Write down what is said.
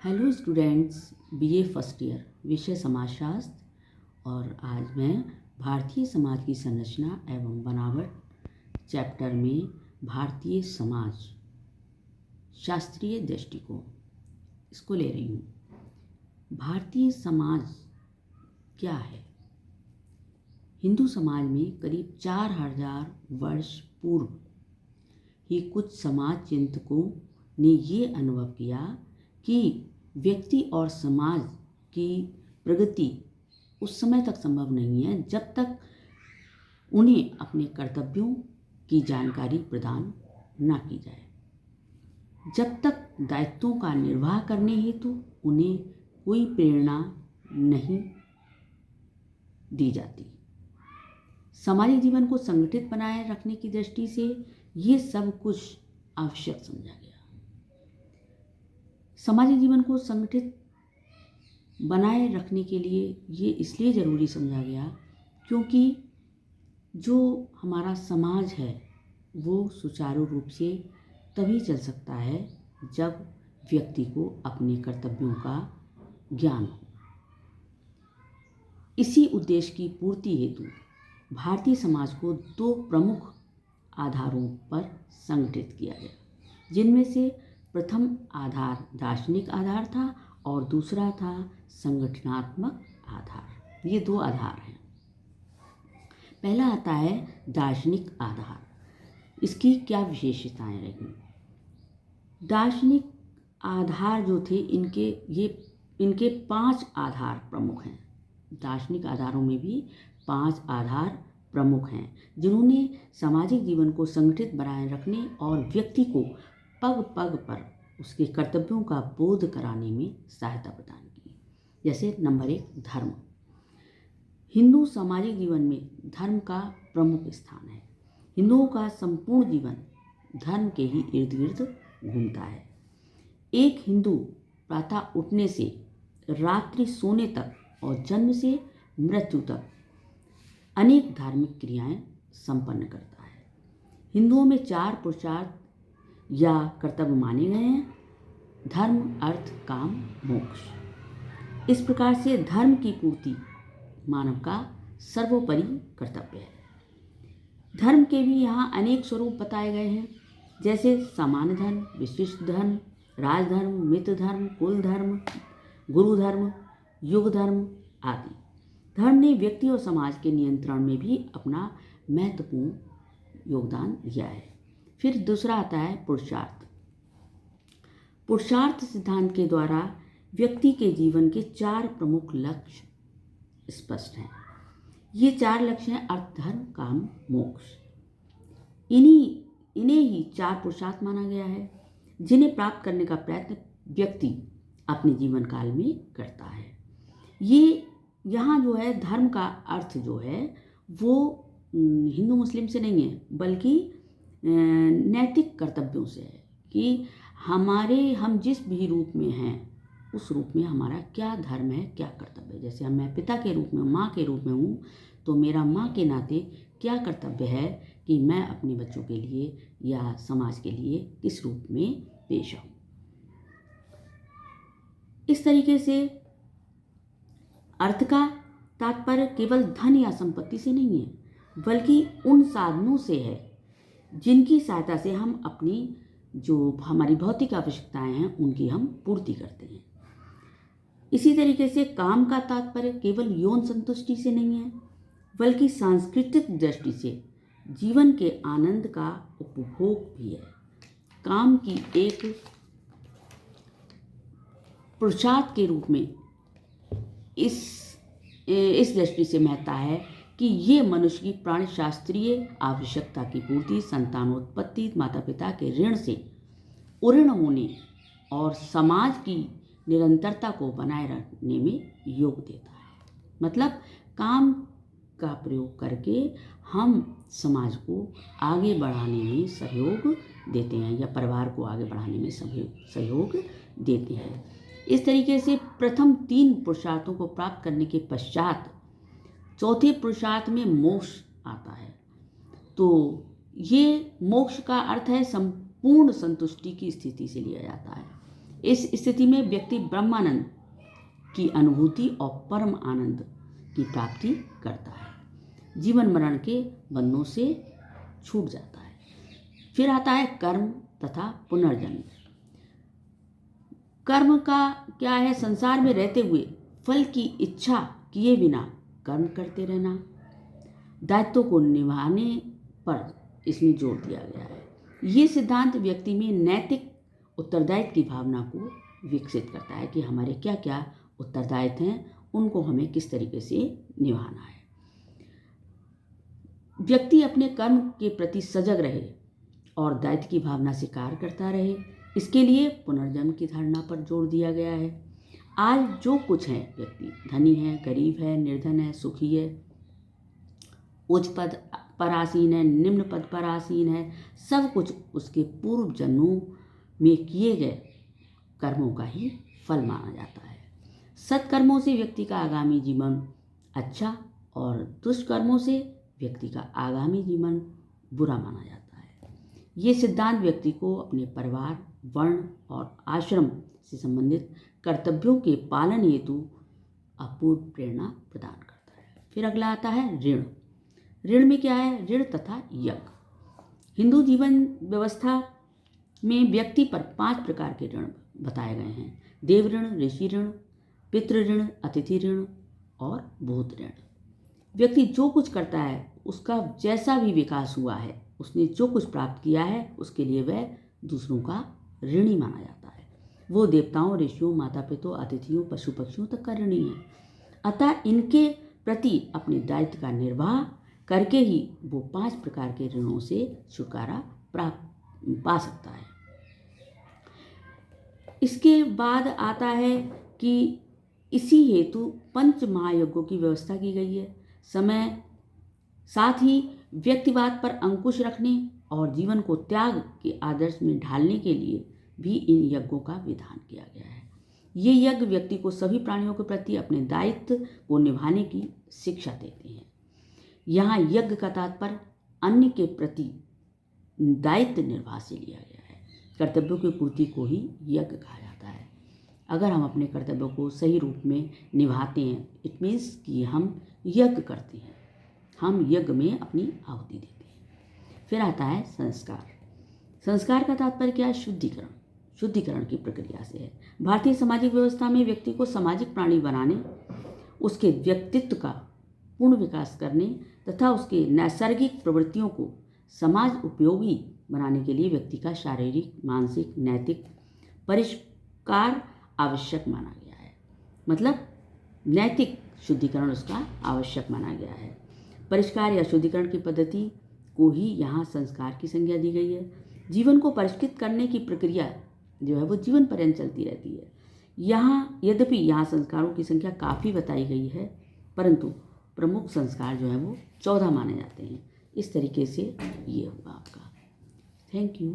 Hello students, BA first year, विषय समाजशास्त्र। और आज मैं भारतीय समाज की संरचना एवं बनावट चैप्टर में भारतीय समाज शास्त्रीय दृष्टिकोण इसको ले रही हूँ। भारतीय समाज क्या है? हिंदू समाज में करीब 4000 वर्ष पूर्व ही कुछ समाज चिंतकों ने ये अनुभव किया कि व्यक्ति और समाज की प्रगति उस समय तक संभव नहीं है जब तक उन्हें अपने कर्तव्यों की जानकारी प्रदान न की जाए, जब तक दायित्वों का निर्वाह करने हेतु उन्हें कोई प्रेरणा नहीं दी जाती। सामाजिक जीवन को संगठित बनाए रखने की दृष्टि से ये सब कुछ आवश्यक समझा गया। सामाजिक जीवन को संगठित बनाए रखने के लिए ये इसलिए ज़रूरी समझा गया क्योंकि जो हमारा समाज है वो सुचारू रूप से तभी चल सकता है जब व्यक्ति को अपने कर्तव्यों का ज्ञान हो। इसी उद्देश्य की पूर्ति हेतु भारतीय समाज को 2 प्रमुख आधारों पर संगठित किया गया, जिनमें से प्रथम आधार दार्शनिक आधार था और दूसरा था संगठनात्मक आधार। ये 2 आधार हैं। पहला आता है दार्शनिक आधार। इसकी क्या विशेषताएं रही? दार्शनिक आधार जो थे इनके 5 आधार प्रमुख हैं। दार्शनिक आधारों में भी 5 आधार प्रमुख हैं जिन्होंने सामाजिक जीवन को संगठित बनाए रखने और व्यक्ति को पग पग पर उसके कर्तव्यों का बोध कराने में सहायता प्रदान की। जैसे नंबर 1, धर्म। हिंदू सामाजिक जीवन में धर्म का प्रमुख स्थान है। हिंदुओं का संपूर्ण जीवन धर्म के ही इर्द गिर्द घूमता है। एक हिंदू प्रातः उठने से रात्रि सोने तक और जन्म से मृत्यु तक अनेक धार्मिक क्रियाएं संपन्न करता है। हिंदुओं में 4 पुरुषार्थ या कर्तव्य माने गए हैं: धर्म, अर्थ, काम, मोक्ष। इस प्रकार से धर्म की पूर्ति मानव का सर्वोपरि कर्तव्य है। धर्म के भी यहाँ अनेक स्वरूप बताए गए हैं, जैसे सामान्य धर्म, विशिष्ट धर्म, राजधर्म, मित्र धर्म, कुल धर्म, गुरु धर्म, युग धर्म आदि। धर्म ने व्यक्ति और समाज के नियंत्रण में भी अपना महत्वपूर्ण योगदान दिया है। फिर दूसरा आता है पुरुषार्थ। पुरुषार्थ सिद्धांत के द्वारा व्यक्ति के जीवन के 4 प्रमुख लक्ष्य स्पष्ट हैं। ये 4 लक्ष्य हैं अर्थ, धर्म, काम, मोक्ष। इन्हें ही 4 पुरुषार्थ माना गया है जिन्हें प्राप्त करने का प्रयत्न व्यक्ति अपने जीवन काल में करता है। ये यहाँ जो है धर्म का अर्थ जो है वो हिंदू मुस्लिम से नहीं है, बल्कि नैतिक कर्तव्यों से है कि हम जिस भी रूप में हैं उस रूप में हमारा क्या धर्म है, क्या कर्तव्य है। जैसे मैं पिता के रूप में, माँ के रूप में हूँ, तो मेरा माँ के नाते क्या कर्तव्य है कि मैं अपने बच्चों के लिए या समाज के लिए किस रूप में पेश आऊँ। इस तरीके से अर्थ का तात्पर्य केवल धन या संपत्ति से नहीं है, बल्कि उन साधनों से है जिनकी सहायता से हम अपनी जो हमारी भौतिक आवश्यकताएं हैं उनकी हम पूर्ति करते हैं। इसी तरीके से काम का तात्पर्य केवल यौन संतुष्टि से नहीं है, बल्कि सांस्कृतिक दृष्टि से जीवन के आनंद का उपभोग भी है। काम की एक पुरुषार्थ के रूप में इस दृष्टि से महत्ता है कि ये मनुष्य की प्राणशास्त्रीय आवश्यकता की पूर्ति, संतानोत्पत्ति, माता पिता के ऋण से उऋण होने और समाज की निरंतरता को बनाए रखने में योग देता है। मतलब काम का प्रयोग करके हम समाज को आगे बढ़ाने में सहयोग देते हैं या परिवार को आगे बढ़ाने में सहयोग देते हैं। इस तरीके से प्रथम 3 पुरुषार्थों को प्राप्त करने के पश्चात चौथे पुरुषार्थ में मोक्ष आता है। तो ये मोक्ष का अर्थ है संपूर्ण संतुष्टि की स्थिति से लिया जाता है। इस स्थिति में व्यक्ति ब्रह्मानंद की अनुभूति और परम आनंद की प्राप्ति करता है, जीवन मरण के बंधनों से छूट जाता है। फिर आता है कर्म तथा पुनर्जन्म। कर्म का क्या है? संसार में रहते हुए फल की इच्छा किए बिना कर्म करते रहना, दायित्व को निभाने पर इसमें जोर दिया गया है। ये सिद्धांत व्यक्ति में नैतिक उत्तरदायित्व की भावना को विकसित करता है कि हमारे क्या क्या उत्तरदायित्व हैं, उनको हमें किस तरीके से निभाना है। व्यक्ति अपने कर्म के प्रति सजग रहे और दायित्व की भावना से कार्य करता रहे, इसके लिए पुनर्जन्म की धारणा पर जोर दिया गया है। आज जो कुछ है, व्यक्ति धनी है, गरीब है, निर्धन है, सुखी है, उच्च पद पर आसीन है, निम्न पद पर आसीन है, सब कुछ उसके पूर्व जन्मों में किए गए कर्मों का ही फल माना जाता है। सत्कर्मों से व्यक्ति का आगामी जीवन अच्छा और दुष्कर्मों से व्यक्ति का आगामी जीवन बुरा माना जाता है। ये सिद्धांत व्यक्ति को अपने परिवार, वर्ण और आश्रम से संबंधित कर्तव्यों के पालन हेतु अपूर्व प्रेरणा प्रदान करता है। फिर अगला आता है ऋण। ऋण में क्या है? ऋण तथा यज्ञ। हिंदू जीवन व्यवस्था में व्यक्ति पर 5 प्रकार के ऋण बताए गए हैं: देव ऋण, ऋषि ऋण, पितृ ऋण, अतिथि ऋण और भूत ऋण। व्यक्ति जो कुछ करता है, उसका जैसा भी विकास हुआ है, उसने जो कुछ प्राप्त किया है, उसके लिए वह दूसरों का ऋणी माना जाता है। वो देवताओं, ऋषियों, माता पिता, अतिथियों, पशु पक्षियों तक का ऋणी है। अतः इनके प्रति अपने दायित्व का निर्वाह करके ही वो 5 प्रकार के ऋणों से छुटकारा पा सकता है। इसके बाद आता है कि इसी हेतु 5 महायज्ञों की व्यवस्था की गई है। साथ ही व्यक्तिवाद पर अंकुश रखने और जीवन को त्याग के आदर्श में ढालने के लिए भी इन यज्ञों का विधान किया गया है। ये यज्ञ व्यक्ति को सभी प्राणियों के प्रति अपने दायित्व को निभाने की शिक्षा देते हैं। यहाँ यज्ञ का तात्पर्य अन्य के प्रति दायित्व निर्वाह से लिया गया है। कर्तव्यों की पूर्ति को ही यज्ञ कहा जाता है। अगर हम अपने कर्तव्यों को सही रूप में निभाते हैं, इट मीन्स कि हम यज्ञ करते हैं, हम यज्ञ में अपनी आहुति देते हैं। फिर आता है संस्कार। संस्कार का तात्पर्य क्या है? शुद्धिकरण की प्रक्रिया से है। भारतीय सामाजिक व्यवस्था में व्यक्ति को सामाजिक प्राणी बनाने, उसके व्यक्तित्व का पूर्ण विकास करने तथा उसके नैसर्गिक प्रवृत्तियों को समाज उपयोगी बनाने के लिए व्यक्ति का शारीरिक, मानसिक, नैतिक परिष्कार आवश्यक माना गया है। मतलब नैतिक शुद्धिकरण उसका आवश्यक माना गया है। परिष्कार या शुद्धिकरण की पद्धति को ही यहाँ संस्कार की संज्ञा दी गई है। जीवन को परिष्कृत करने की प्रक्रिया जो है वो जीवन पर्यंत चलती रहती है। यद्यपि यहाँ संस्कारों की संख्या काफ़ी बताई गई है, परंतु प्रमुख संस्कार जो है वो 14 माने जाते हैं। इस तरीके से ये होगा आपका। Thank you.